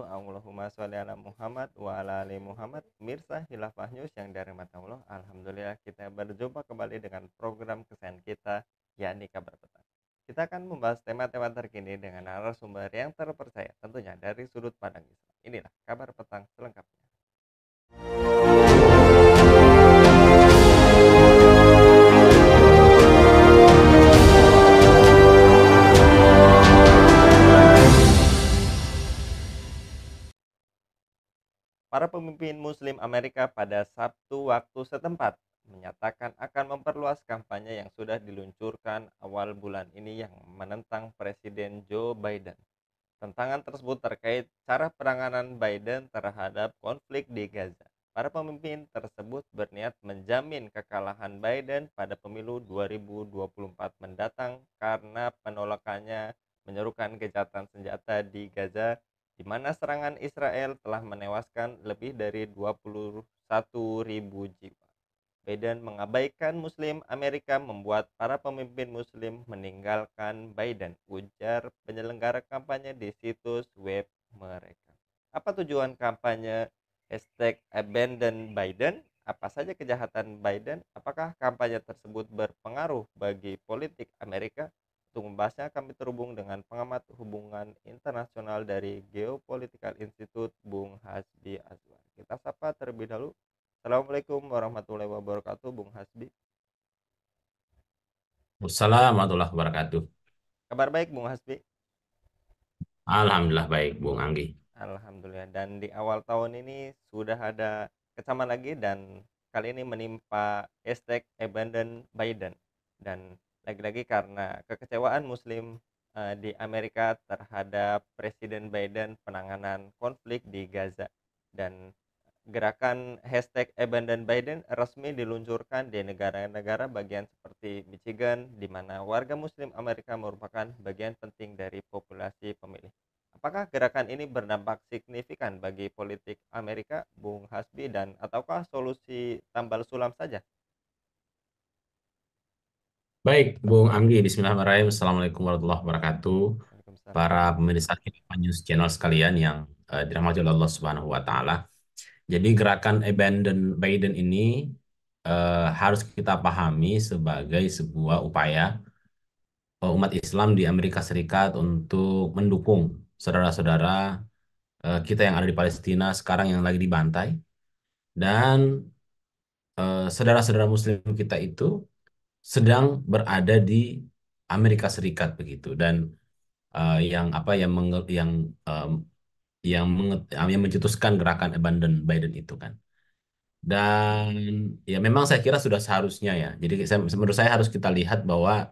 Allahumma sholli ala Muhammad wa ala ali Muhammad. Mirsa Hilafah News yang dirahmati Allah. Alhamdulillah kita berjumpa kembali dengan program kesayangan kita, yakni Kabar Petang. Kita akan membahas tema-tema terkini dengan narasumber yang terpercaya, tentunya dari sudut pandang Islam. Inilah Kabar Petang selengkapnya. Para pemimpin Muslim Amerika pada Sabtu waktu setempat menyatakan akan memperluas kampanye yang sudah diluncurkan awal bulan ini yang menentang Presiden Joe Biden. Tantangan tersebut terkait cara penanganan Biden terhadap konflik di Gaza. Para pemimpin tersebut berniat menjamin kekalahan Biden pada pemilu 2024 mendatang karena penolakannya menyerukan gencatan senjata di Gaza, di mana serangan Israel telah menewaskan lebih dari 21.000 jiwa. Biden mengabaikan Muslim Amerika membuat para pemimpin Muslim meninggalkan Biden, ujar penyelenggara kampanye di situs web mereka. Apa tujuan kampanye #Abandon Biden? Apa saja kejahatan Biden? Apakah kampanye tersebut berpengaruh bagi politik Amerika? Untuk membahasnya kami terhubung dengan pengamat hubungan internasional dari Geopolitical Institute, Bung Hasbi Azwar. Kita sapa terlebih dahulu. Assalamualaikum warahmatullahi wabarakatuh, Bung Hasbi. Assalamualaikum warahmatullahi wabarakatuh. Kabar baik, Bung Hasbi? Alhamdulillah baik, Bung Anggi. Alhamdulillah. Dan di awal tahun ini sudah ada kecaman lagi dan kali ini menimpa #Abandon Biden. Dan lagi-lagi karena kekecewaan Muslim di Amerika terhadap Presiden Biden penanganan konflik di Gaza. Dan gerakan #Abandon Biden resmi diluncurkan di negara-negara bagian seperti Michigan, di mana warga Muslim Amerika merupakan bagian penting dari populasi pemilih. Apakah gerakan ini berdampak signifikan bagi politik Amerika, Bung Hasbi, dan ataukah solusi tambal sulam saja? Baik, Bung Anggi. Bismillahirrahmanirrahim. Assalamualaikum warahmatullahi wabarakatuh. Waalaikumsalam. Para pemirsa Hilafah News Channel sekalian yang dirahmati oleh Allah Subhanahu wa Ta'ala. Jadi gerakan Abandon Biden ini harus kita pahami sebagai sebuah upaya umat Islam di Amerika Serikat untuk mendukung saudara-saudara kita yang ada di Palestina sekarang yang lagi dibantai, dan saudara-saudara Muslim kita itu sedang berada di Amerika Serikat begitu. Dan yang apa yang mencetuskan gerakan Abandon Biden itu kan. Dan ya memang saya kira sudah seharusnya ya. Jadi menurut saya harus kita lihat bahwa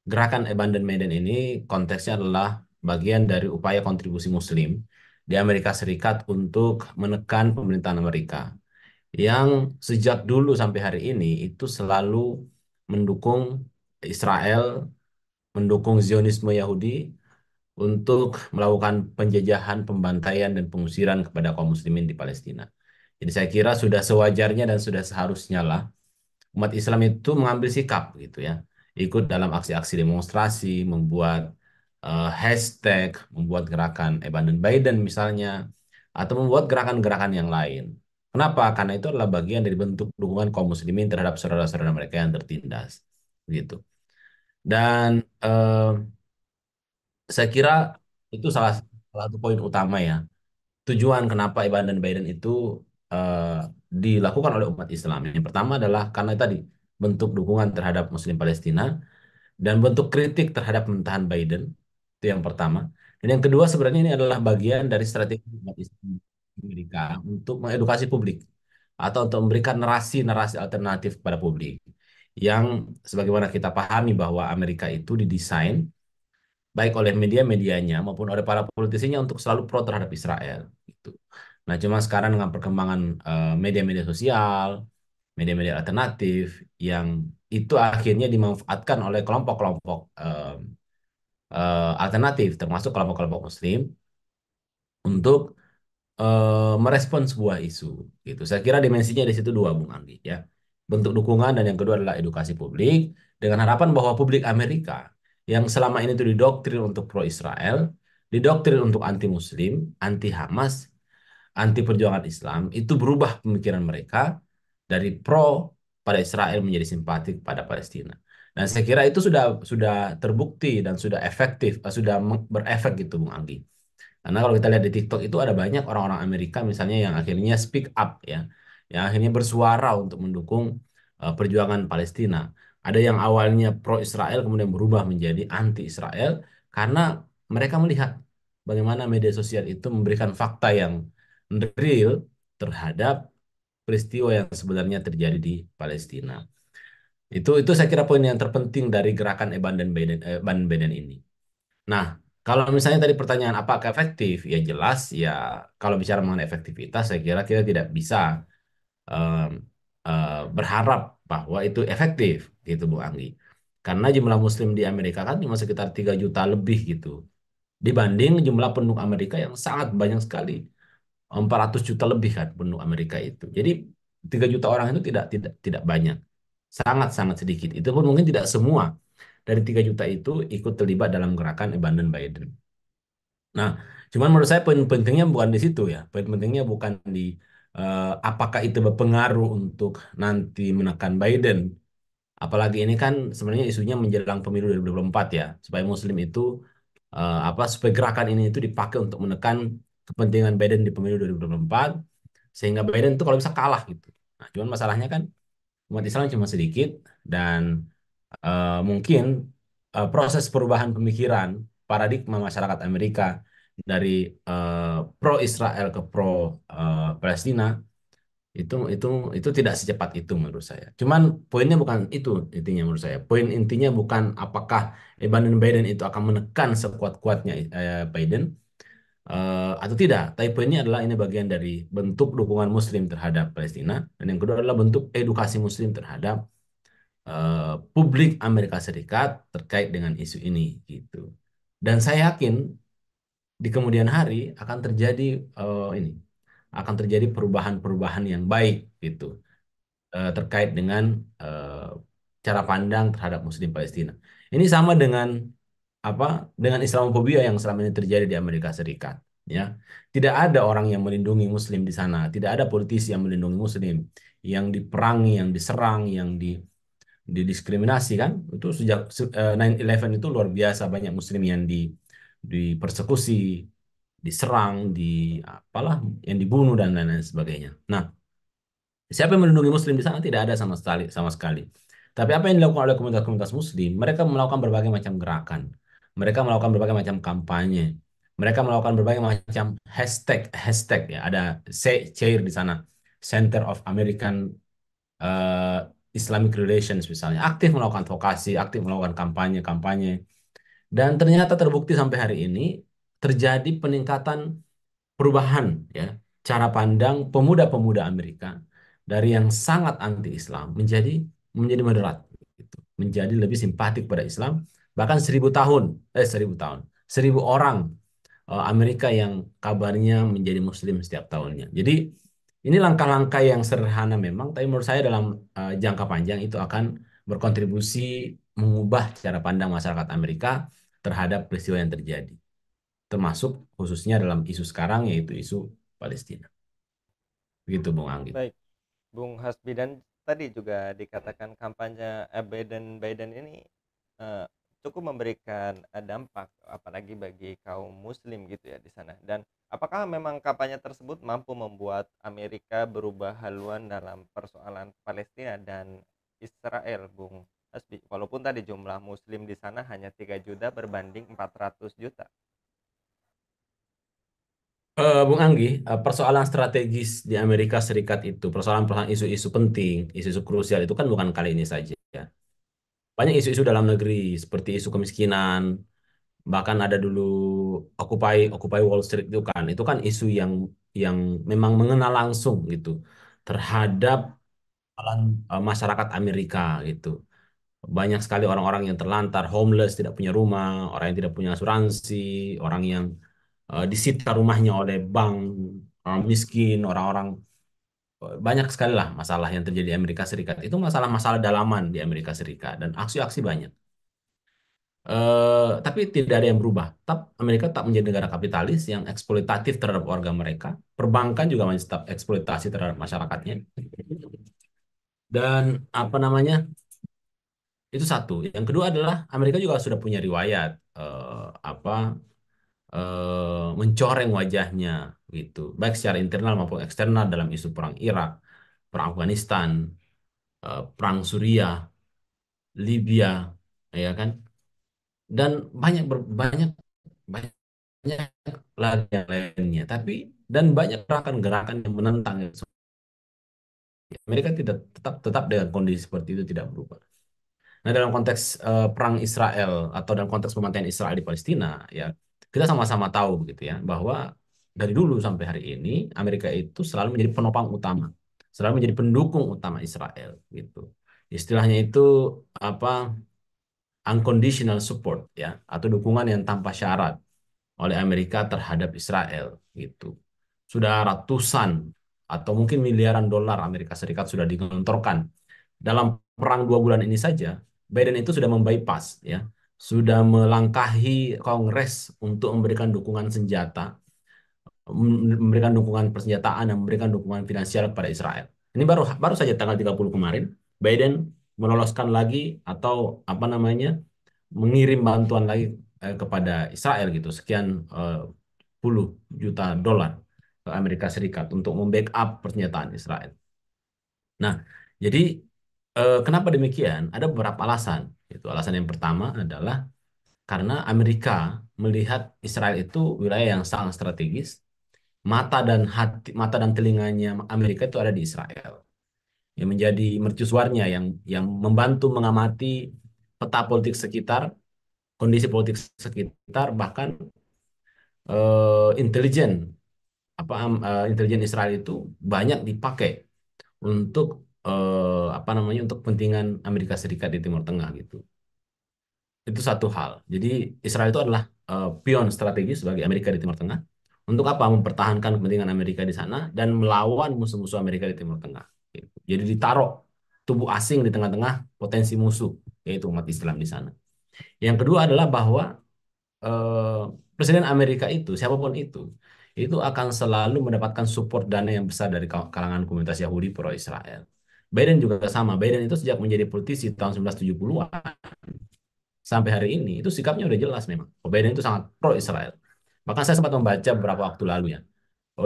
gerakan Abandon Biden ini konteksnya adalah bagian dari upaya kontribusi Muslim di Amerika Serikat untuk menekan pemerintahan Amerika yang sejak dulu sampai hari ini itu selalu mendukung Israel, mendukung Zionisme Yahudi untuk melakukan penjajahan, pembantaian, dan pengusiran kepada kaum muslimin di Palestina. Jadi saya kira sudah sewajarnya dan sudah seharusnya lah umat Islam itu mengambil sikap gitu ya. Ikut dalam aksi-aksi demonstrasi, membuat hashtag, membuat gerakan Abandon Biden misalnya, atau membuat gerakan-gerakan yang lain. Kenapa? Karena itu adalah bagian dari bentuk dukungan kaum muslimin terhadap saudara-saudara mereka yang tertindas. Gitu. Dan saya kira itu salah satu poin utama ya. Tujuan kenapa Abandon Biden itu eh, dilakukan oleh umat Islam. Yang pertama adalah karena tadi bentuk dukungan terhadap Muslim Palestina dan bentuk kritik terhadap pemerintahan Biden. Itu yang pertama. Dan yang kedua sebenarnya ini adalah bagian dari strategi umat Islam Amerika untuk mengedukasi publik atau untuk memberikan narasi-narasi alternatif kepada publik. Yang sebagaimana kita pahami bahwa Amerika itu didesain baik oleh media-medianya maupun oleh para politisinya untuk selalu pro terhadap Israel gitu. Nah, cuma sekarang dengan perkembangan media-media sosial, media-media alternatif yang itu akhirnya dimanfaatkan oleh kelompok-kelompok alternatif termasuk kelompok-kelompok muslim untuk merespon sebuah isu gitu. Saya kira dimensinya di situ dua, Bung Anggi ya. Bentuk dukungan dan yang kedua adalah edukasi publik dengan harapan bahwa publik Amerika yang selama ini itu didoktrin untuk pro Israel didoktrin untuk anti Muslim, anti Hamas, anti perjuangan Islam, itu berubah pemikiran mereka dari pro pada Israel menjadi simpatik pada Palestina. Dan saya kira itu sudah terbukti dan sudah efektif, berefek gitu, Bung Anggi. Karena kalau kita lihat di TikTok itu ada banyak orang-orang Amerika misalnya yang akhirnya speak up ya, yang akhirnya bersuara untuk mendukung perjuangan Palestina. Ada yang awalnya pro Israel kemudian berubah menjadi anti Israel karena mereka melihat bagaimana media sosial itu memberikan fakta yang real terhadap peristiwa yang sebenarnya terjadi di Palestina. Itu saya kira poin yang terpenting dari gerakan Baden-Baden ini. Nah, kalau misalnya tadi pertanyaan apakah efektif, ya jelas ya kalau bicara mengenai efektivitas, saya kira kita tidak bisa em, berharap bahwa itu efektif, gitu Bu Anggi. Karena jumlah Muslim di Amerika kan cuma sekitar 3 juta lebih gitu, dibanding jumlah penduduk Amerika yang sangat banyak sekali, 400 juta lebih kan penduduk Amerika itu. Jadi 3 juta orang itu tidak banyak, sangat-sangat sedikit. Itu pun mungkin tidak semua dari 3 juta itu ikut terlibat dalam gerakan Abandon Biden. Nah, cuman menurut saya poin pentingnya bukan di situ ya. Poin pentingnya bukan di apakah itu berpengaruh untuk nanti menekan Biden. Apalagi ini kan sebenarnya isunya menjelang pemilu 2024 ya, supaya Muslim itu supaya gerakan ini itu dipakai untuk menekan kepentingan Biden di pemilu 2024 sehingga Biden itu kalau bisa kalah gitu. Nah, cuman masalahnya kan umat Islam cuma sedikit dan mungkin proses perubahan pemikiran paradigma masyarakat Amerika dari pro Israel ke pro Palestina itu itu tidak secepat itu menurut saya. Cuman poinnya bukan itu intinya menurut saya. Poin intinya bukan apakah Biden itu akan menekan sekuat-kuatnya Biden atau tidak. Tapi poinnya adalah ini bagian dari bentuk dukungan Muslim terhadap Palestina dan yang kedua adalah bentuk edukasi Muslim terhadap publik Amerika Serikat terkait dengan isu ini gitu. Dan saya yakin di kemudian hari akan terjadi ini akan terjadi perubahan-perubahan yang baik gitu terkait dengan eh, cara pandang terhadap Muslim Palestina. Ini sama dengan apa dengan Islamofobia yang selama ini terjadi di Amerika Serikat. Ya, tidak ada orang yang melindungi Muslim di sana, tidak ada politisi yang melindungi Muslim, yang diperangi, yang diserang, yang didiskriminasi kan. Itu sejak 9/11 itu luar biasa banyak Muslim yang dipersekusi, diserang, apalah, yang dibunuh dan lain-lain sebagainya. Nah, siapa yang melindungi Muslim di sana tidak ada sama sekali, sama sekali. Tapi apa yang dilakukan oleh komunitas-komunitas Muslim? Mereka melakukan berbagai macam gerakan, mereka melakukan berbagai macam kampanye, mereka melakukan berbagai macam hashtag ya. Ada chair di sana, Center of American eh, Islamic Relations misalnya, aktif melakukan advokasi, aktif melakukan kampanye-kampanye, dan ternyata terbukti sampai hari ini terjadi peningkatan perubahan ya cara pandang pemuda-pemuda Amerika dari yang sangat anti-Islam menjadi moderat gitu. Menjadi lebih simpatik pada Islam bahkan 1.000 tahun 1.000 orang Amerika yang kabarnya menjadi Muslim setiap tahunnya. Jadi ini langkah-langkah yang sederhana memang, tapi menurut saya dalam jangka panjang itu akan berkontribusi mengubah cara pandang masyarakat Amerika terhadap peristiwa yang terjadi termasuk khususnya dalam isu sekarang yaitu isu Palestina. Begitu Bung Anggi. Baik, Bung Hasbi, dan tadi juga dikatakan kampanye Biden Biden ini eh, cukup memberikan dampak apalagi bagi kaum Muslim gitu ya di sana. Dan apakah memang kampanye tersebut mampu membuat Amerika berubah haluan dalam persoalan Palestina dan Israel, Bung Hasbi? Walaupun tadi jumlah Muslim di sana hanya 3 juta berbanding 400 juta. Bung Anggi, persoalan strategis di Amerika Serikat itu, persoalan-persoalan isu-isu penting, isu-isu krusial itu kan bukan kali ini saja. Ya. Banyak isu-isu dalam negeri seperti isu kemiskinan, bahkan ada dulu Occupy Occupy Wall Street itu kan isu yang memang mengenal langsung gitu terhadap masyarakat Amerika gitu. Banyak sekali orang-orang yang terlantar, homeless, tidak punya rumah, orang yang tidak punya asuransi, orang yang disita rumahnya oleh bank, orang miskin, orang-orang banyak sekali lah masalah yang terjadi di Amerika Serikat. Itu masalah-masalah dalaman di Amerika Serikat dan aksi-aksi banyak. Tapi tidak ada yang berubah. Tetap Amerika tak menjadi negara kapitalis yang eksploitatif terhadap warga mereka. Perbankan juga masih tetap eksploitasi terhadap masyarakatnya. Dan apa namanya? Itu satu. Yang kedua adalah Amerika juga sudah punya riwayat apa mencoreng wajahnya gitu, baik secara internal maupun eksternal dalam isu perang Irak, perang Afghanistan, perang Suriah, Libya, ya kan? Dan banyak banyak lagi yang lainnya. Tapi dan banyak gerakan-gerakan yang menentang itu. Mereka tidak tetap tetap dengan kondisi seperti itu tidak berubah. Nah, dalam konteks perang Israel atau dalam konteks pembantaian Israel di Palestina, ya kita sama-sama tahu begitu ya bahwa dari dulu sampai hari ini Amerika itu selalu menjadi penopang utama, selalu menjadi pendukung utama Israel gitu. Istilahnya itu apa unconditional support ya atau dukungan yang tanpa syarat oleh Amerika terhadap Israel gitu. Sudah ratusan atau mungkin miliaran dolar Amerika Serikat sudah digelontorkan dalam perang 2 bulan ini saja. Biden itu sudah membypass ya, sudah melangkahi Kongres untuk memberikan dukungan senjata, memberikan dukungan persenjataan dan memberikan dukungan finansial kepada Israel. Ini baru baru saja tanggal 30 kemarin Biden meloloskan lagi atau apa namanya mengirim bantuan lagi kepada Israel gitu sekian puluh juta dolar ke Amerika Serikat untuk membackup persenjataan Israel. Nah, jadi kenapa demikian? Ada beberapa alasan. Itu alasan yang pertama adalah karena Amerika melihat Israel itu wilayah yang sangat strategis. Mata dan telinganya Amerika itu ada di Israel. Yang menjadi mercusuarnya yang membantu mengamati peta politik sekitar, kondisi politik sekitar, bahkan intelijen intelijen Israel itu banyak dipakai untuk apa namanya untuk kepentingan Amerika Serikat di Timur Tengah gitu. Itu satu hal. Jadi Israel itu adalah pion strategis bagi Amerika di Timur Tengah. Untuk apa? Mempertahankan kepentingan Amerika di sana dan melawan musuh-musuh Amerika di Timur Tengah. Gitu. Jadi ditaruh tubuh asing di tengah-tengah potensi musuh, yaitu umat Islam di sana. Yang kedua adalah bahwa eh, Presiden Amerika itu, siapapun itu akan selalu mendapatkan support dana yang besar dari kalangan komunitas Yahudi pro-Israel. Biden juga sama. Biden itu sejak menjadi politisi tahun 1970-an sampai hari ini, itu sikapnya udah jelas memang. Biden itu sangat pro-Israel. Bahkan saya sempat membaca beberapa waktu lalu ya,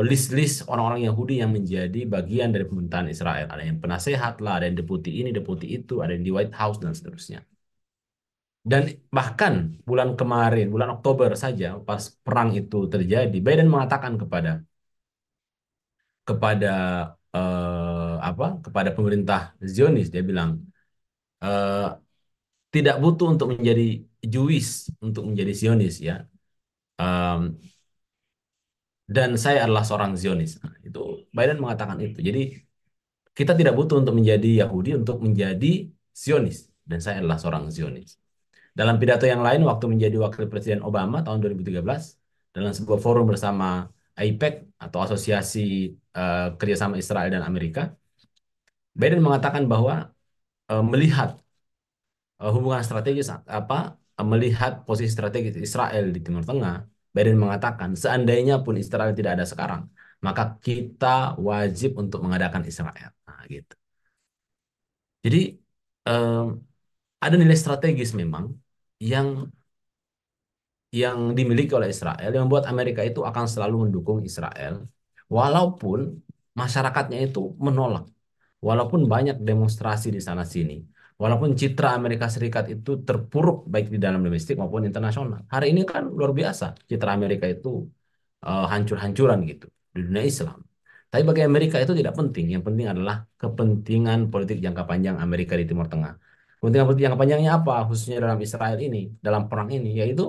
list-list orang-orang Yahudi yang menjadi bagian dari pemerintahan Israel. Ada yang penasehat lah, ada yang deputi ini, deputi itu, ada yang di White House, dan seterusnya. Dan bahkan bulan kemarin, bulan Oktober saja, pas perang itu terjadi, Biden mengatakan kepada kepada pemerintah Zionis, dia bilang eh, tidak butuh untuk menjadi Jewish untuk menjadi Zionis ya. Em, dan saya adalah seorang Zionis. Nah, itu Biden mengatakan itu. Jadi kita tidak butuh untuk menjadi Yahudi untuk menjadi Zionis. Dan saya adalah seorang Zionis. Dalam pidato yang lain, waktu menjadi wakil presiden Obama tahun 2013, dalam sebuah forum bersama AIPAC atau Asosiasi Kerjasama Israel dan Amerika, Biden mengatakan bahwa melihat hubungan strategis melihat posisi strategis Israel di Timur Tengah, Biden mengatakan seandainya pun Israel tidak ada sekarang, maka kita wajib untuk mengadakan Israel. Nah, gitu. Jadi eh, ada nilai strategis memang yang dimiliki oleh Israel yang membuat Amerika itu akan selalu mendukung Israel walaupun masyarakatnya itu menolak, walaupun banyak demonstrasi di sana sini, walaupun citra Amerika Serikat itu terpuruk baik di dalam domestik maupun internasional. Hari ini kan luar biasa citra Amerika itu hancur-hancuran gitu di dunia Islam. Tapi bagi Amerika itu tidak penting. Yang penting adalah kepentingan politik jangka panjang Amerika di Timur Tengah. Kepentingan politik jangka panjangnya apa? Khususnya dalam Israel ini, dalam perang ini, yaitu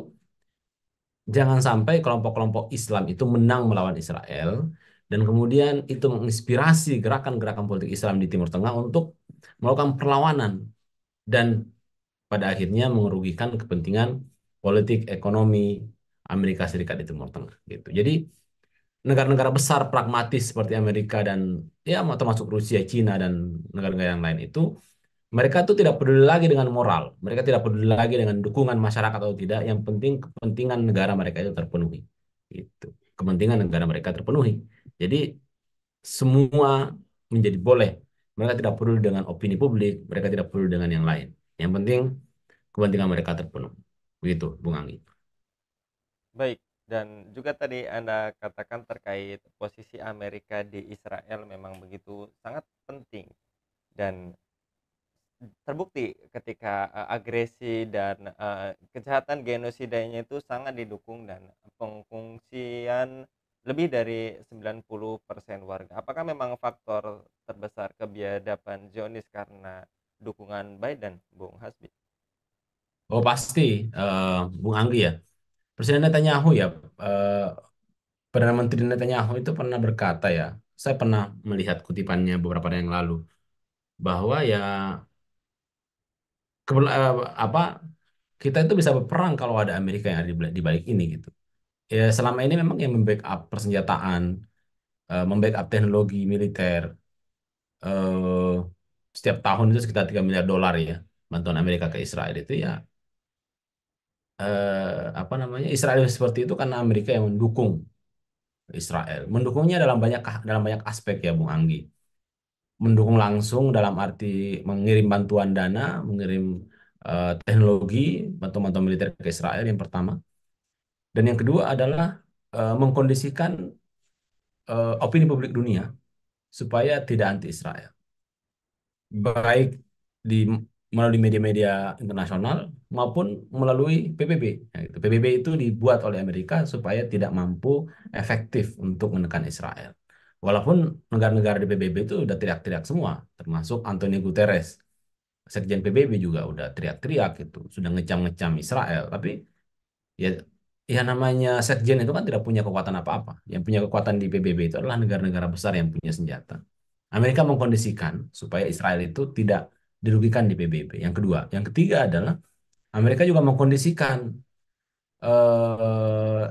jangan sampai kelompok-kelompok Islam itu menang melawan Israel dan kemudian itu menginspirasi gerakan-gerakan politik Islam di Timur Tengah untuk melakukan perlawanan dan pada akhirnya merugikan kepentingan politik ekonomi Amerika Serikat di Timur Tengah gitu. Jadi negara-negara besar pragmatis seperti Amerika dan ya termasuk Rusia, Cina dan negara-negara yang lain itu Mereka tuh tidak peduli lagi dengan moral, mereka tidak peduli lagi dengan dukungan masyarakat atau tidak. Yang penting kepentingan negara mereka itu terpenuhi. Itu kepentingan negara mereka terpenuhi. Jadi semua menjadi boleh. Mereka tidak peduli dengan opini publik, mereka tidak peduli dengan yang lain. Yang penting kepentingan mereka terpenuhi. Begitu, Bung Anggi. Baik, dan juga tadi Anda katakan terkait posisi Amerika di Israel memang begitu sangat penting dan terbukti ketika, agresi dan, kejahatan genosidanya itu sangat didukung dan pengungsian lebih dari 90% warga. Apakah memang faktor terbesar kebiadaban Zionis karena dukungan Biden, Bung Hasbi? Oh pasti, eh, Bung Anggi ya. Presiden Netanyahu ya, eh, Perdana Menteri Netanyahu itu pernah berkata ya, saya pernah melihat kutipannya beberapa hari yang lalu, bahwa ya apa kita itu bisa berperang kalau ada Amerika yang ada di balik ini gitu. Ya selama ini memang yang membackup persenjataan, membackup teknologi militer, eh, setiap tahun itu sekitar 3 miliar dolar ya bantuan Amerika ke Israel itu ya, apa namanya, Israel seperti itu karena Amerika yang mendukung Israel. Mendukungnya dalam banyak aspek ya Bung Anggi. Mendukung langsung dalam arti mengirim bantuan dana, mengirim teknologi, bantuan-bantuan militer ke Israel yang pertama. Dan yang kedua adalah mengkondisikan opini publik dunia supaya tidak anti Israel. Baik di melalui media-media internasional maupun melalui PBB. Nah, itu. PBB itu dibuat oleh Amerika supaya tidak mampu efektif untuk menekan Israel. Walaupun negara-negara di PBB itu udah teriak-teriak semua, termasuk Antonio Guterres, Sekjen PBB juga udah teriak-teriak itu, sudah ngecam-ngecam Israel. Tapi ya, ya namanya Sekjen itu kan tidak punya kekuatan apa-apa. Yang punya kekuatan di PBB itu adalah negara-negara besar yang punya senjata. Amerika mengkondisikan supaya Israel itu tidak dirugikan di PBB. Yang kedua, yang ketiga adalah Amerika juga mengkondisikan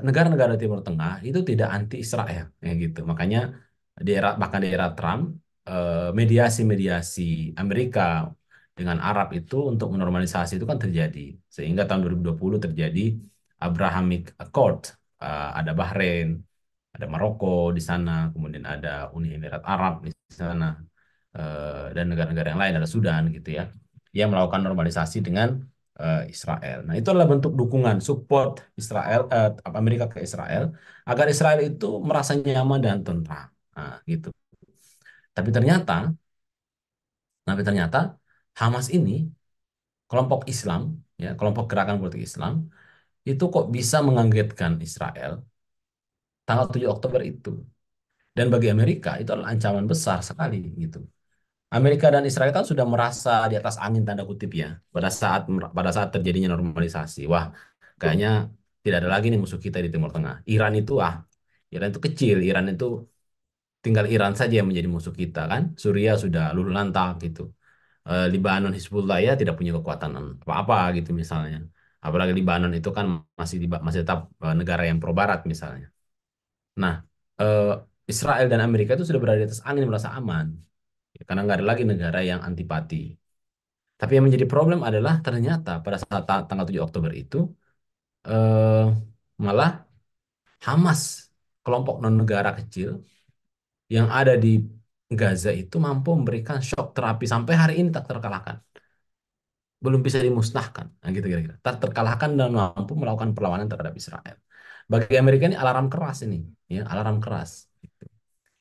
negara-negara Timur Tengah itu tidak anti Israel, ya gitu. Makanya bahkan di era Trump, mediasi-mediasi Amerika dengan Arab itu untuk menormalisasi itu kan terjadi, sehingga tahun 2020 terjadi Abrahamic Accord. Ada Bahrain, ada Maroko di sana, kemudian ada Uni Emirat Arab di sana, dan negara-negara yang lain, ada Sudan gitu ya, yang melakukan normalisasi dengan Israel. Nah, itu adalah bentuk dukungan, support Israel, Amerika ke Israel, agar Israel itu merasa nyaman dan tentram. Nah, gitu. Tapi ternyata, tapi ternyata Hamas ini kelompok Islam, ya, kelompok gerakan politik Islam, itu kok bisa mengagetkan Israel tanggal 7 Oktober itu. Dan bagi Amerika itu adalah ancaman besar sekali gitu. Amerika dan Israel kan sudah merasa di atas angin tanda kutip ya pada saat terjadinya normalisasi. Wah, kayaknya tidak ada lagi nih musuh kita di Timur Tengah. Iran itu kecil, Iran itu tinggal Iran saja yang menjadi musuh kita kan. Suriah sudah luluh lantak gitu. Libanon Hizbullah ya tidak punya kekuatan apa-apa gitu misalnya. Apalagi Libanon itu kan masih tetap negara yang pro Barat misalnya. Nah, eh, Israel dan Amerika itu sudah berada di atas angin merasa aman. Ya, karena nggak ada lagi negara yang antipati. Tapi yang menjadi problem adalah ternyata pada saat tanggal 7 Oktober itu, eh, malah Hamas, kelompok non-negara kecil yang ada di Gaza itu mampu memberikan shock terapi sampai hari ini tak terkalahkan. Belum bisa dimusnahkan. Nah, gitu kira-kira. Tak terkalahkan dan mampu melakukan perlawanan terhadap Israel. Bagi Amerika ini alarm keras ini, ya, alarm keras gitu,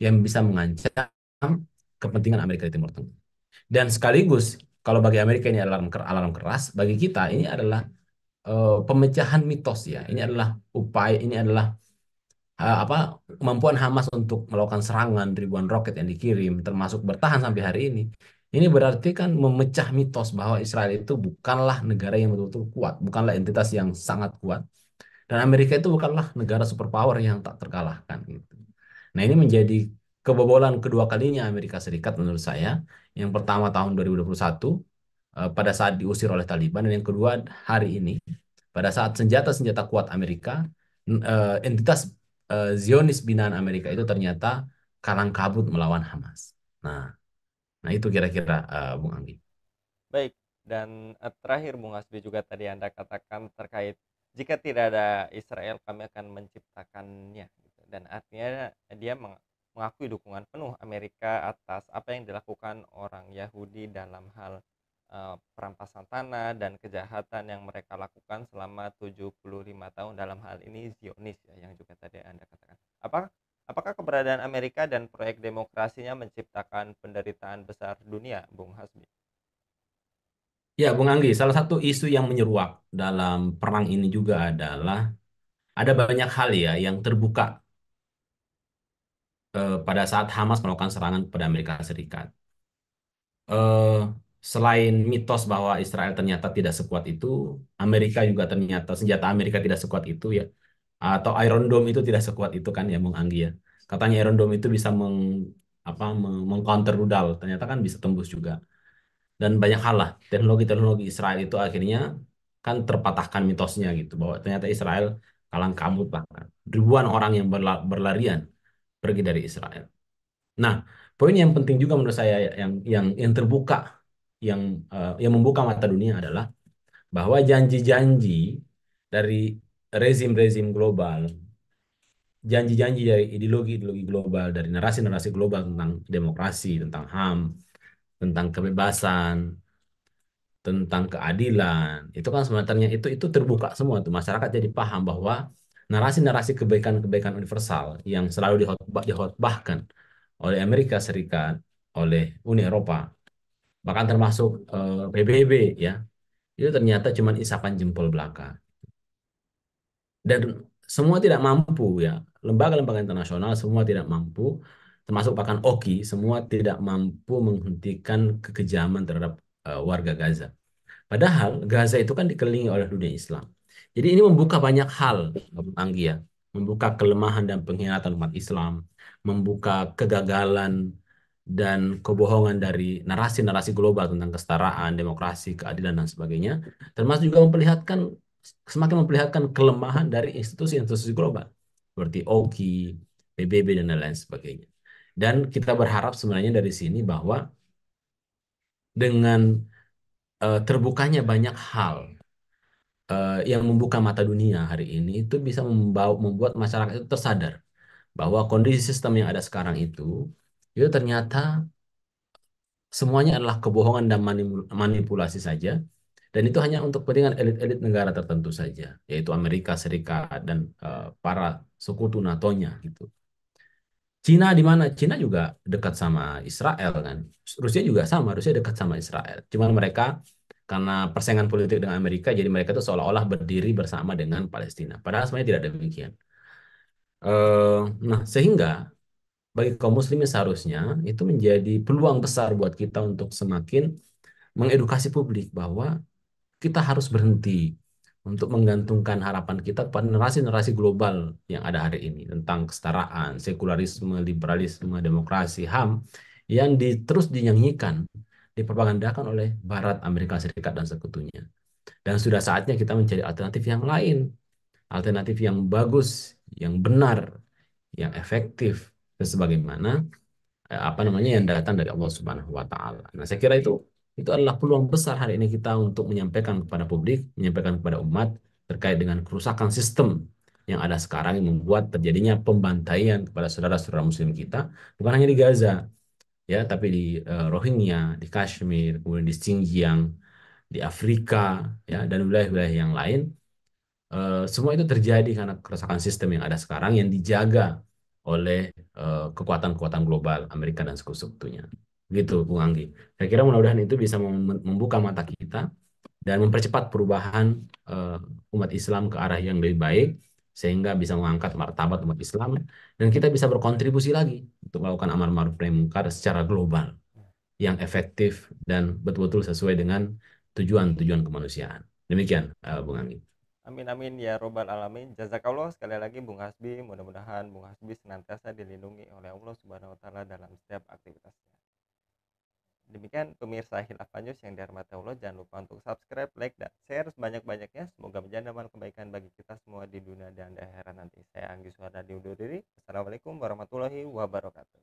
yang bisa mengancam kepentingan Amerika di Timur Tengah. Dan sekaligus kalau bagi Amerika ini alarm keras, bagi kita ini adalah pemecahan mitos ya. Ini adalah apa, kemampuan Hamas untuk melakukan serangan ribuan roket yang dikirim, termasuk bertahan sampai hari ini. Ini berarti kan memecah mitos bahwa Israel itu bukanlah negara yang betul-betul kuat, bukanlah entitas yang sangat kuat, dan Amerika itu bukanlah negara superpower yang tak terkalahkan gitu. Nah, ini menjadi kebobolan kedua kalinya Amerika Serikat menurut saya. Yang pertama tahun 2021, pada saat diusir oleh Taliban, dan yang kedua hari ini pada saat senjata-senjata kuat Amerika, entitas Zionis binaan Amerika itu ternyata kalang kabut melawan Hamas. Nah, nah itu kira-kira Bung Anggi. Baik, dan, terakhir Bung Hasbi juga tadi Anda katakan terkait jika tidak ada Israel kami akan menciptakannya gitu, dan artinya dia mengakui dukungan penuh Amerika atas apa yang dilakukan orang Yahudi dalam hal, perampasan tanah dan kejahatan yang mereka lakukan selama 75 tahun, dalam hal ini Zionis ya yang juga tadi Anda katakan. Apakah keberadaan Amerika dan proyek demokrasinya menciptakan penderitaan besar dunia, Bung Hasbi? Ya, Bung Anggi, salah satu isu yang menyeruak dalam perang ini juga adalah ada banyak hal ya yang terbuka pada saat Hamas melakukan serangan kepada Amerika Serikat. eh, Selain mitos bahwa Israel ternyata tidak sekuat itu, Amerika juga ternyata senjata Amerika tidak sekuat itu ya, atau Iron Dome itu tidak sekuat itu kan ya, Bung Anggi ya. Katanya Iron Dome itu bisa mengcounter rudal, ternyata kan bisa tembus juga. Dan banyak hal lah, teknologi-teknologi Israel itu akhirnya kan terpatahkan mitosnya gitu, bahwa ternyata Israel kalang kabut bahkan. Ribuan orang yang berlarian pergi dari Israel. Nah, poin yang penting juga menurut saya yang terbuka yang membuka mata dunia adalah bahwa janji-janji dari rezim-rezim global, janji-janji dari ideologi-ideologi global, dari narasi-narasi global tentang demokrasi, tentang HAM, tentang kebebasan, tentang keadilan, itu kan sebenarnya itu terbuka semua tuh, masyarakat jadi paham bahwa narasi-narasi kebaikan-kebaikan universal yang selalu dihotbahkan oleh Amerika Serikat, oleh Uni Eropa, bahkan termasuk PBB ya, itu ternyata cuma isapan jempol belaka. Dan semua tidak mampu ya, lembaga-lembaga internasional semua tidak mampu, termasuk bahkan OKI, semua tidak mampu menghentikan kekejaman terhadap warga Gaza. Padahal Gaza itu kan dikelilingi oleh dunia Islam. Jadi ini membuka banyak hal, Bung Anggi ya. Membuka kelemahan dan pengkhianatan umat Islam, membuka kegagalan dan kebohongan dari narasi-narasi global tentang kesetaraan, demokrasi, keadilan, dan sebagainya. Termasuk juga semakin memperlihatkan kelemahan dari institusi-institusi global, seperti OKI, PBB, dan lain-lain sebagainya. Dan kita berharap sebenarnya dari sini bahwa dengan terbukanya banyak hal yang membuka mata dunia hari ini itu bisa membuat masyarakat itu tersadar bahwa kondisi sistem yang ada sekarang itu ternyata semuanya adalah kebohongan dan manipulasi saja, dan itu hanya untuk kepentingan elit-elit negara tertentu saja, yaitu Amerika Serikat dan para sekutu NATO-nya gitu. Cina di mana? Cina juga dekat sama Israel kan. Rusia juga sama, Rusia dekat sama Israel. Cuma mereka karena persaingan politik dengan Amerika, jadi mereka itu seolah-olah berdiri bersama dengan Palestina. Padahal sebenarnya tidak demikian. Eh, nah, sehingga bagi kaum muslimin seharusnya itu menjadi peluang besar buat kita untuk semakin mengedukasi publik bahwa kita harus berhenti untuk menggantungkan harapan kita pada narasi-narasi global yang ada hari ini tentang kesetaraan, sekularisme, liberalisme, demokrasi, HAM yang terus dinyanyikan, dipropagandakan oleh Barat, Amerika Serikat, dan sekutunya. Dan sudah saatnya kita mencari alternatif yang lain, alternatif yang bagus, yang benar, yang efektif, sebagaimana apa namanya yang datang dari Allah Subhanahu wa taala. Nah, saya kira itu adalah peluang besar hari ini kita untuk menyampaikan kepada publik, menyampaikan kepada umat terkait dengan kerusakan sistem yang ada sekarang yang membuat terjadinya pembantaian kepada saudara-saudara muslim kita, bukan hanya di Gaza ya, tapi di Rohingya, di Kashmir, kemudian di Xinjiang, di Afrika ya, dan wilayah-wilayah yang lain. Semua itu terjadi karena kerusakan sistem yang ada sekarang yang dijaga oleh kekuatan-kekuatan global Amerika dan sekutu-sekutunya. Gitu, Bung Anggi. Saya kira mudah-mudahan itu bisa membuka mata kita dan mempercepat perubahan umat Islam ke arah yang lebih baik sehingga bisa mengangkat martabat umat Islam dan kita bisa berkontribusi lagi untuk melakukan amar ma'ruf nahi munkar secara global yang efektif dan betul-betul sesuai dengan tujuan-tujuan kemanusiaan. Demikian, Bung Anggi. Amin amin ya robbal alamin. Jazakallah sekali lagi Bung Hasbi. Mudah-mudahan Bung Hasbi senantiasa dilindungi oleh Allah Subhanahu wa taala dalam setiap aktivitasnya. Demikian pemirsa Hilafah News yang dihormati Allah, jangan lupa untuk subscribe, like, dan share sebanyak-banyaknya. Semoga menjadi amal kebaikan bagi kita semua di dunia dan di akhirat nanti. Saya Anggi Suhada undur diri. Assalamualaikum warahmatullahi wabarakatuh.